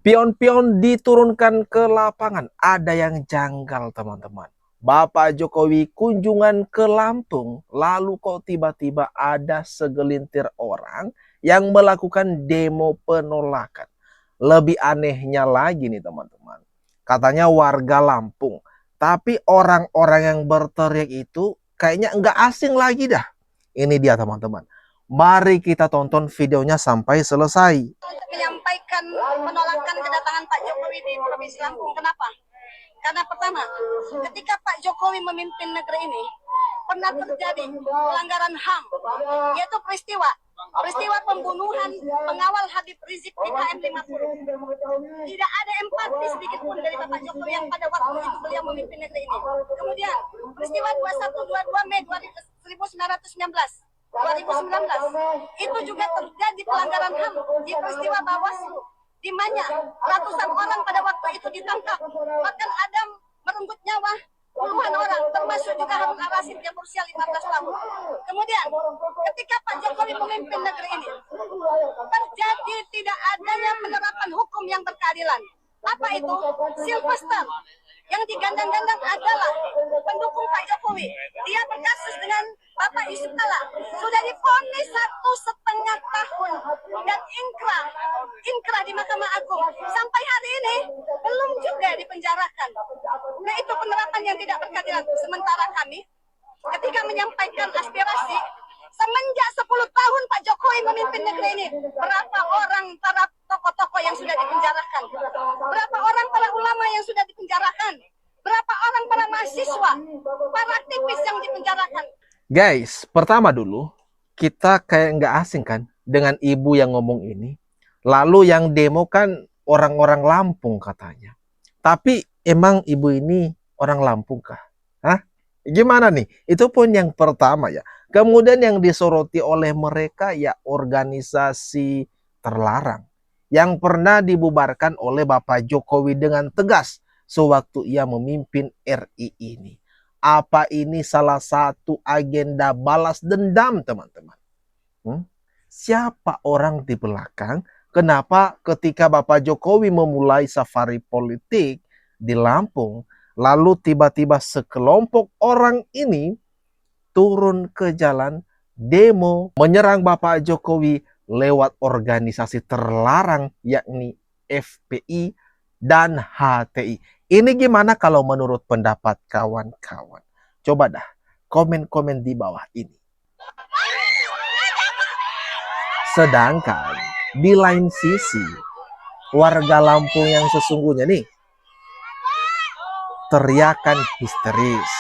Pion-pion diturunkan ke lapangan. Ada yang janggal, teman-teman. Bapak Jokowi kunjungan ke Lampung, lalu kok tiba-tiba ada segelintir orang yang melakukan demo penolakan. Lebih anehnya lagi nih, teman-teman. Katanya warga Lampung. Tapi orang-orang yang berteriak itu kayaknya nggak asing lagi dah. Ini dia, teman-teman. Mari kita tonton videonya sampai selesai. Untuk menyampaikan penolakan kedatangan Pak Jokowi di Provinsi Lampung. Kenapa? Karena pertama, ketika Pak Jokowi memimpin negeri ini, pernah terjadi pelanggaran HAM, yaitu peristiwa pembunuhan pengawal Habib Rizik di KM 50. Tidak ada empati sedikit pun dari Bapak Jokowi yang pada waktu itu beliau memimpin negeri ini. Kemudian, peristiwa 2122 Mei 1919 itu juga terjadi pelanggaran HAM di peristiwa Bawaslu, di mana ratusan orang pada waktu itu ditangkap, bahkan ada merenggut nyawa puluhan orang, termasuk juga Harun Ar-Rasyid yang berusia 15 tahun. Kemudian, ketika Pak Jokowi memimpin negeri ini, terjadi tidak adanya penerapan hukum yang berkeadilan. Apa itu? Silvester yang digandang-gandang adalah pendukung Pak Jokowi. Dia berkasus dengan Bapak Yusuf Kala, sudah divonis 1,5 tahun dan inkrah di Mahkamah Agung. Sampai hari ini belum juga dipenjarakan. Nah, itu penerapan yang tidak berkeadilan. Sementara kami ketika menyampaikan aspirasi, semenjak 10 tahun Pak Jokowi memimpin negeri ini, berapa orang para tokoh-tokoh yang sudah dipenjarakan? Berapa orang para ulama yang sudah dipenjarakan? Berapa orang para mahasiswa, para aktivis yang dipenjarakan? Guys, pertama dulu, kita kayak nggak asing kan dengan ibu yang ngomong ini. Lalu yang demo kan orang-orang Lampung katanya. Tapi emang ibu ini orang Lampung kah? Hah? Gimana nih? Itu pun yang pertama ya. Kemudian yang disoroti oleh mereka ya organisasi terlarang. Yang pernah dibubarkan oleh Bapak Jokowi dengan tegas sewaktu ia memimpin RI ini. Apa ini salah satu agenda balas dendam, teman-teman? Siapa orang di belakang? Kenapa ketika Bapak Jokowi memulai safari politik di Lampung, lalu tiba-tiba sekelompok orang ini turun ke jalan demo menyerang Bapak Jokowi lewat organisasi terlarang yakni FPI dan HTI. Ini gimana kalau menurut pendapat kawan-kawan? Coba dah komen-komen di bawah ini. Sedangkan di lain sisi, warga Lampung yang sesungguhnya nih, teriakan histeris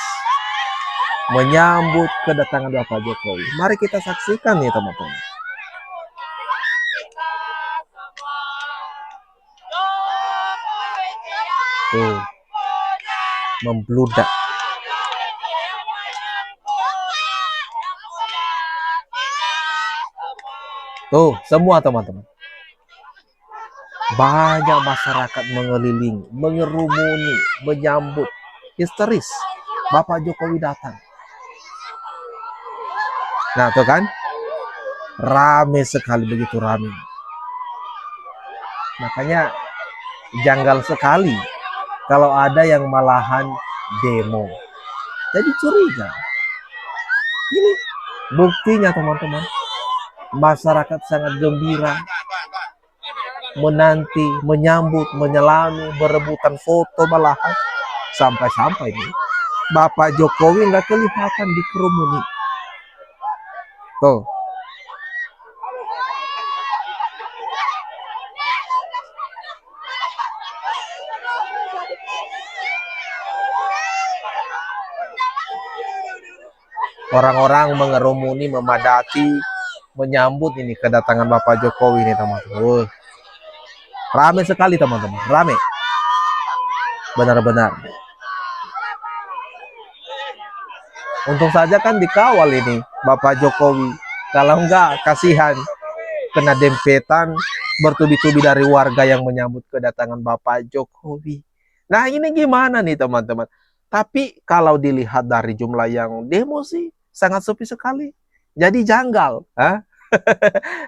menyambut kedatangan Bapak Jokowi. Mari kita saksikan nih, teman-teman. Tuh, membludak. Tuh, semua teman-teman. Banyak masyarakat mengelilingi, mengerumuni, menyambut histeris Bapak Jokowi datang. Nah, tuh kan? Rame sekali, begitu rame. Makanya janggal sekali kalau ada yang malahan demo. Jadi curiga. Ini buktinya, teman-teman. Masyarakat sangat gembira, menanti, menyambut, menyelami, berebutan foto malahan. Sampai-sampai nih, Bapak Jokowi nggak kelihatan di kerumuni. Tuh. Orang-orang mengerumuni, memadati, menyambut ini kedatangan Bapak Jokowi ini, teman-teman. Rame sekali, teman-teman. Rame. Benar-benar. Untung saja kan dikawal ini Bapak Jokowi. Kalau enggak, kasihan. Kena dempetan bertubi-tubi dari warga yang menyambut kedatangan Bapak Jokowi. Nah, ini gimana nih, teman-teman? Tapi kalau dilihat dari jumlah yang demo sih sangat sepi sekali. Jadi janggal. Hah?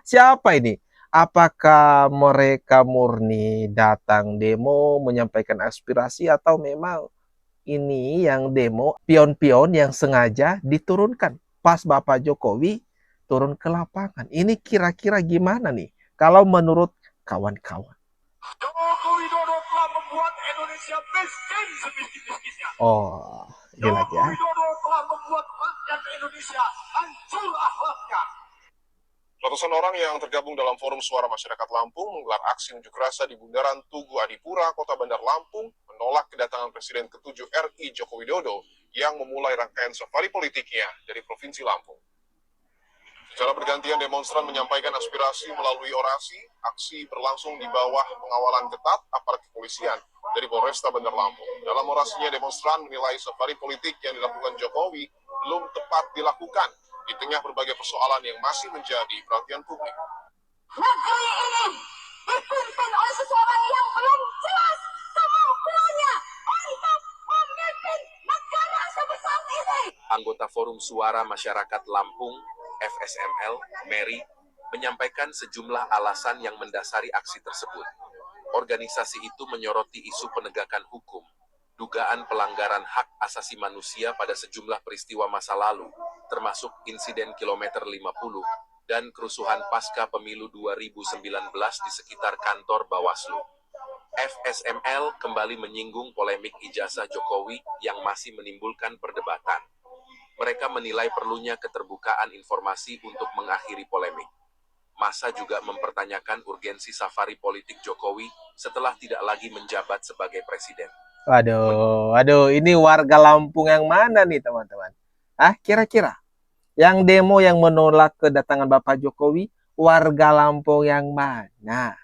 Siapa ini? Apakah mereka murni datang demo menyampaikan aspirasi atau memang ini yang demo pion-pion yang sengaja diturunkan pas Bapak Jokowi turun ke lapangan? Ini kira-kira gimana nih kalau menurut kawan-kawan? Joko Widodo telah membuat Indonesia miskin semiskin-miskinnya. Oh, ini lagi Joko ya. Widodo telah membuat rakyat Indonesia hancur akhlaknya. Ratusan orang yang tergabung dalam Forum Suara Masyarakat Lampung menggelar aksi unjuk rasa di Bundaran Tugu Adipura, Kota Bandar Lampung, menolak kedatangan Presiden ke-7 RI Joko Widodo yang memulai rangkaian safari politiknya dari Provinsi Lampung. Secara bergantian demonstran menyampaikan aspirasi melalui orasi. Aksi berlangsung di bawah pengawalan ketat aparat kepolisian dari Polresta Bandar Lampung. Dalam orasinya, demonstran menilai safari politik yang dilakukan Jokowi belum tepat dilakukan di tengah berbagai persoalan yang masih menjadi perhatian publik. Negeri ini dipimpin oleh seseorang yang belum jelas kemampuannya untuk memimpin negara sebesar ini. Anggota Forum Suara Masyarakat Lampung, FSML, Mary, menyampaikan sejumlah alasan yang mendasari aksi tersebut. Organisasi itu menyoroti isu penegakan hukum, dugaan pelanggaran hak asasi manusia pada sejumlah peristiwa masa lalu, termasuk insiden kilometer 50 dan kerusuhan pasca pemilu 2019 di sekitar kantor Bawaslu. FSML kembali menyinggung polemik ijazah Jokowi yang masih menimbulkan perdebatan. Mereka menilai perlunya keterbukaan informasi untuk mengakhiri polemik. Massa juga mempertanyakan urgensi safari politik Jokowi setelah tidak lagi menjabat sebagai presiden. Waduh, ini warga Lampung yang mana nih teman-teman? Kira-kira yang demo yang menolak kedatangan Bapak Jokowi, warga Lampung yang mana?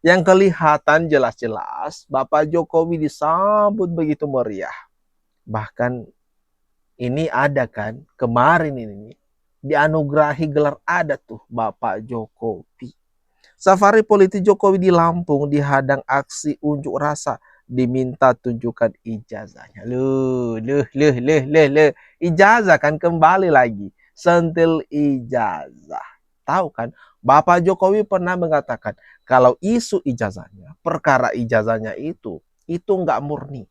Yang kelihatan jelas-jelas Bapak Jokowi disambut begitu meriah. Bahkan ini ada kan kemarin ini dianugerahi gelar adat tuh Bapak Jokowi. Safari politik Jokowi di Lampung dihadang aksi unjuk rasa, diminta tunjukkan ijazahnya. Ijazah kan kembali lagi. Sentil ijazah. Tahu kan? Bapak Jokowi pernah mengatakan kalau isu ijazahnya, perkara ijazahnya itu nggak murni.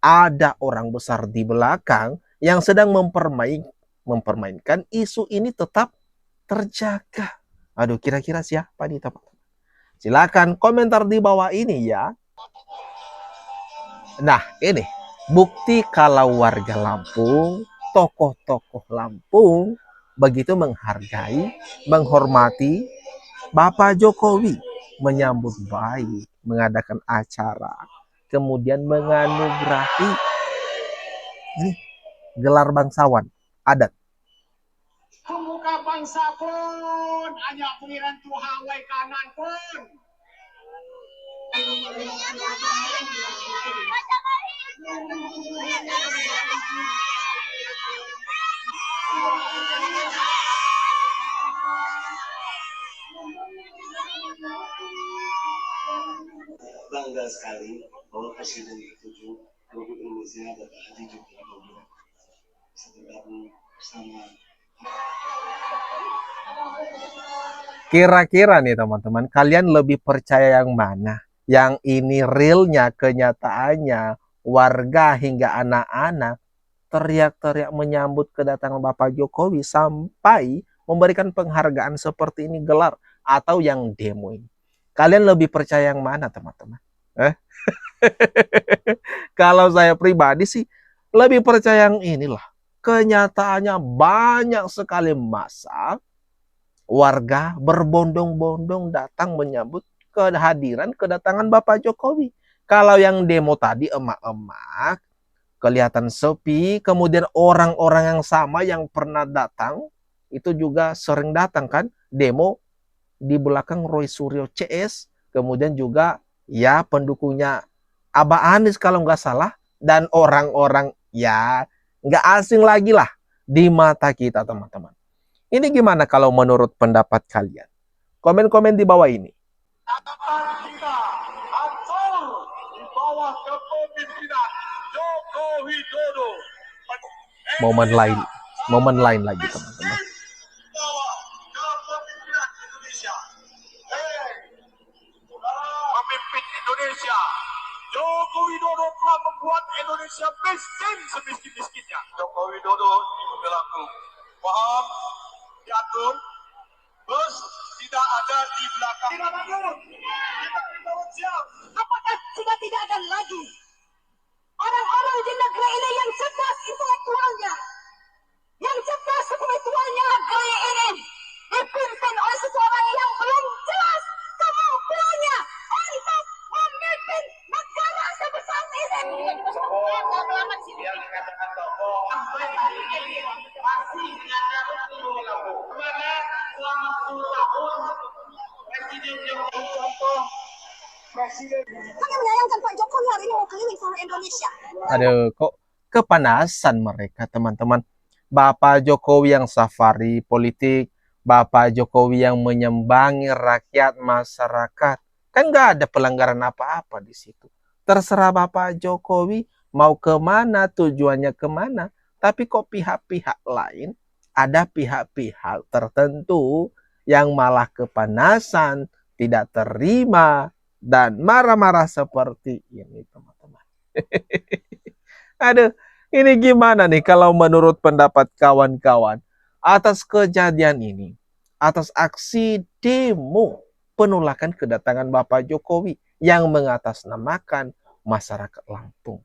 Ada orang besar di belakang yang sedang mempermainkan isu ini tetap terjaga. Aduh, kira-kira siapa nih teman-teman? Silakan komentar di bawah ini ya. Nah, ini bukti kalau warga Lampung, tokoh-tokoh Lampung begitu menghargai, menghormati Bapak Jokowi, menyambut baik, mengadakan acara, kemudian menganugerahi ini gelar bangsawan adat. Pemuka bangsa pun, hanya pengiran Tuhan wai kanan pun. Bangga sekali bahwa Presiden ke-7 Republik Indonesia Bapak Haji Joko Widodo bergabung bersama. Kira-kira nih teman-teman, kalian lebih percaya yang mana? Yang ini realnya, kenyataannya, warga hingga anak-anak teriak-teriak menyambut kedatangan Bapak Jokowi sampai memberikan penghargaan seperti ini gelar, atau yang demo ini. Kalian lebih percaya yang mana teman-teman? Kalau saya pribadi sih lebih percaya yang inilah. Kenyataannya banyak sekali massa warga berbondong-bondong datang menyambut kehadiran kedatangan Bapak Jokowi. Kalau yang demo tadi emak-emak kelihatan sepi, kemudian orang-orang yang sama yang pernah datang itu juga sering datang kan demo di belakang Roy Suryo CS, kemudian juga ya pendukungnya Abah Anies kalau nggak salah, dan orang-orang ya nggak asing lagi lah di mata kita teman-teman. Ini gimana kalau menurut pendapat kalian? Komen-komen di bawah ini. Kita hancur di bawah kepemimpinan Joko Widodo. Momen lain lagi teman-teman. Bawah kepemimpinan Indonesia. Indonesia. Joko Widodo telah membuat Indonesia miskin semiskin-miskinnya. Joko Widodo Ibu berlaku. Paham? Diatur. Bus tidak ada di belakang. Tidak bangun. Kita siap. Apakah sudah tidak ada lagi orang-orang di negeri ini yang cerdas intelektualnya, yang cerdas intelektualnya negeri ini dipimpin oleh seseorang yang belum jelas kemampuannya untuk memimpin negara sebesar ini. Yang dikatakan tokoh sampai hari ini masih dianggap mana selama 10 tahun Presiden Jokowi contoh Presiden. Kami menyayangkan Pak Jokowi hari ini mau keliling seluruh Indonesia. Aduh, kok kepanasan mereka, teman-teman. Bapak Jokowi yang safari politik, Bapak Jokowi yang menyembangi rakyat masyarakat. Kan nggak ada pelanggaran apa-apa di situ. Terserah Bapak Jokowi mau kemana, tujuannya kemana. Tapi kok pihak-pihak lain, ada pihak-pihak tertentu yang malah kepanasan, tidak terima, dan marah-marah seperti ini, teman-teman. Aduh, ini gimana nih kalau menurut pendapat kawan-kawan atas kejadian ini, atas aksi demo penolakan kedatangan Bapak Jokowi yang mengatasnamakan masyarakat Lampung.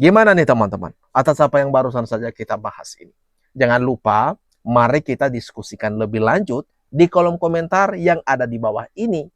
Gimana nih teman-teman? Atas apa yang barusan saja kita bahas ini. Jangan lupa, mari kita diskusikan lebih lanjut di kolom komentar yang ada di bawah ini.